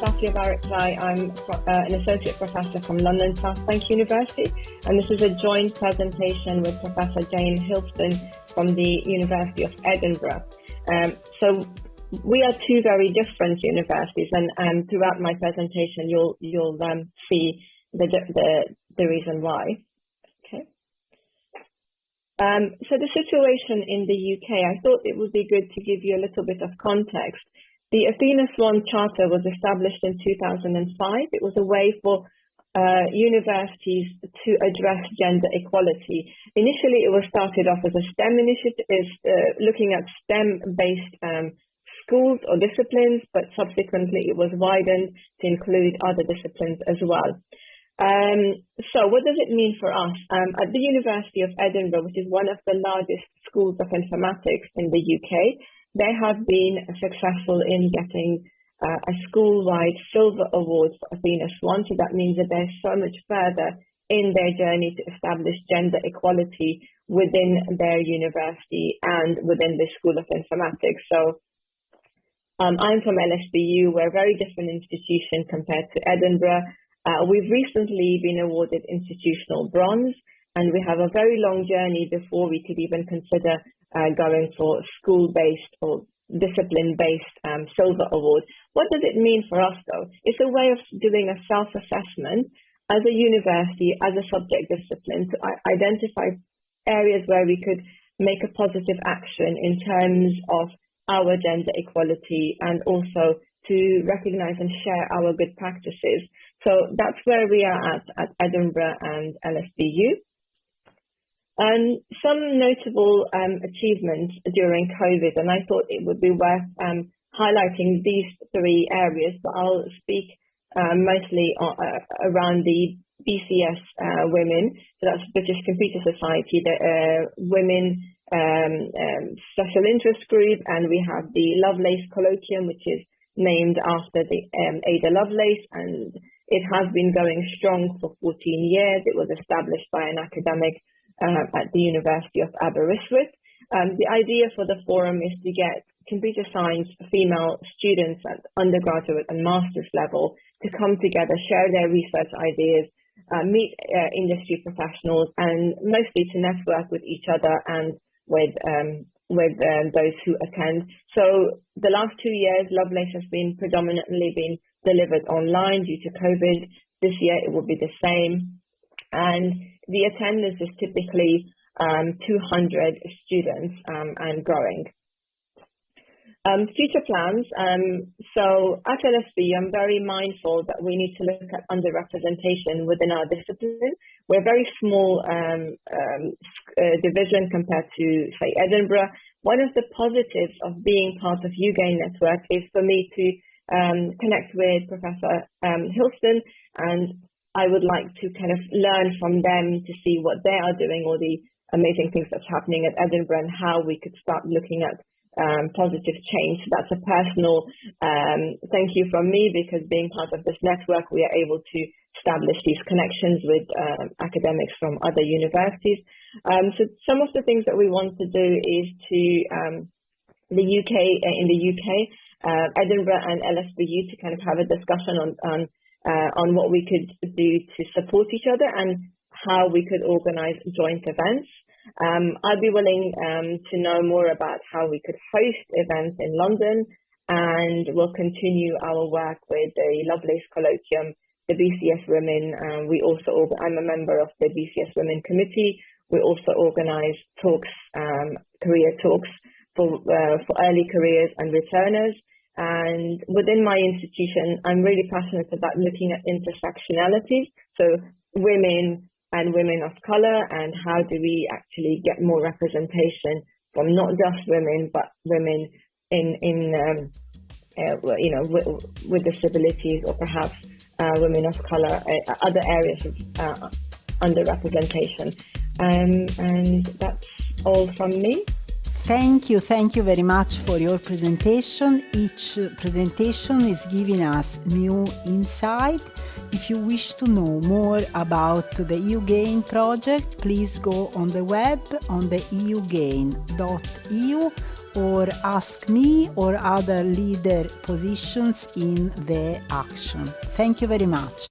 Safia Baraklai. I'm an associate professor from London South Bank University, and this is a joint presentation with Professor Jane Hilston from the University of Edinburgh. So we are two very different universities, and throughout my presentation, you'll see the reason why. Okay. So the situation in the UK, I thought it would be good to give you a little bit of context. The Athena Swan Charter was established in 2005. It was a way for universities to address gender equality. Initially, it was started off as a STEM initiative, looking at STEM-based schools or disciplines, but subsequently it was widened to include other disciplines as well. So what does it mean for us? At the University of Edinburgh, which is one of the largest schools of informatics in the UK, they have been successful in getting a school-wide silver award for Athena Swan. So that means that they're so much further in their journey to establish gender equality within their university and within the School of Informatics. So I'm from LSBU. We're a very different institution compared to Edinburgh. We've recently been awarded institutional bronze, and we have a very long journey before we could even consider going for school-based or discipline-based silver award. What does it mean for us, though? It's a way of doing a self-assessment as a university, as a subject discipline, to identify areas where we could make a positive action in terms of our gender equality, and also to recognize and share our good practices. So that's where we are at Edinburgh and LSBU. And some notable achievements during COVID, and I thought it would be worth highlighting these three areas, but I'll speak mostly around the BCS women. So that's British Computer Society, the women special interest group, and we have the Lovelace Colloquium, which is named after the Ada Lovelace, and it has been going strong for 14 years. It was established by an academic at the University of Aberystwyth. The idea for the forum is to get computer science female students at undergraduate and master's level to come together, share their research ideas, meet industry professionals, and mostly to network with each other and with those who attend. So the last 2 years, Lovelace has been predominantly been delivered online due to COVID. This year it will be the same. And the attendance is typically 200 students and growing. Future plans. So at LSB, I'm very mindful that we need to look at underrepresentation within our discipline. We're a very small division compared to, say, Edinburgh. One of the positives of being part of Eugain network is for me to connect with Professor Hilston, and I would like to kind of learn from them to see what they are doing, all the amazing things that's happening at Edinburgh, and how we could start looking at positive change. So that's a personal thank you from me, because being part of this network, we are able to establish these connections with academics from other universities. So some of the things that we want to do is to in the UK, Edinburgh and LSBU, to kind of have a discussion on what we could do to support each other and how we could organize joint events. I'd be willing to know more about how we could host events in London, and we'll continue our work with the Lovelace Colloquium, the BCS Women. I'm a member of the BCS Women Committee. We also organize talks, career talks for early careers and returners. And within my institution, I'm really passionate about looking at intersectionality. So women and women of color, and how do we actually get more representation from not just women, but women with disabilities, or perhaps women of color, other areas of underrepresentation. And that's all from me. Thank you very much for your presentation. Each presentation is giving us new insight. If you wish to know more about the Eugain project, please go on the web on the eugain.eu, or ask me or other leader positions in the action. Thank you very much.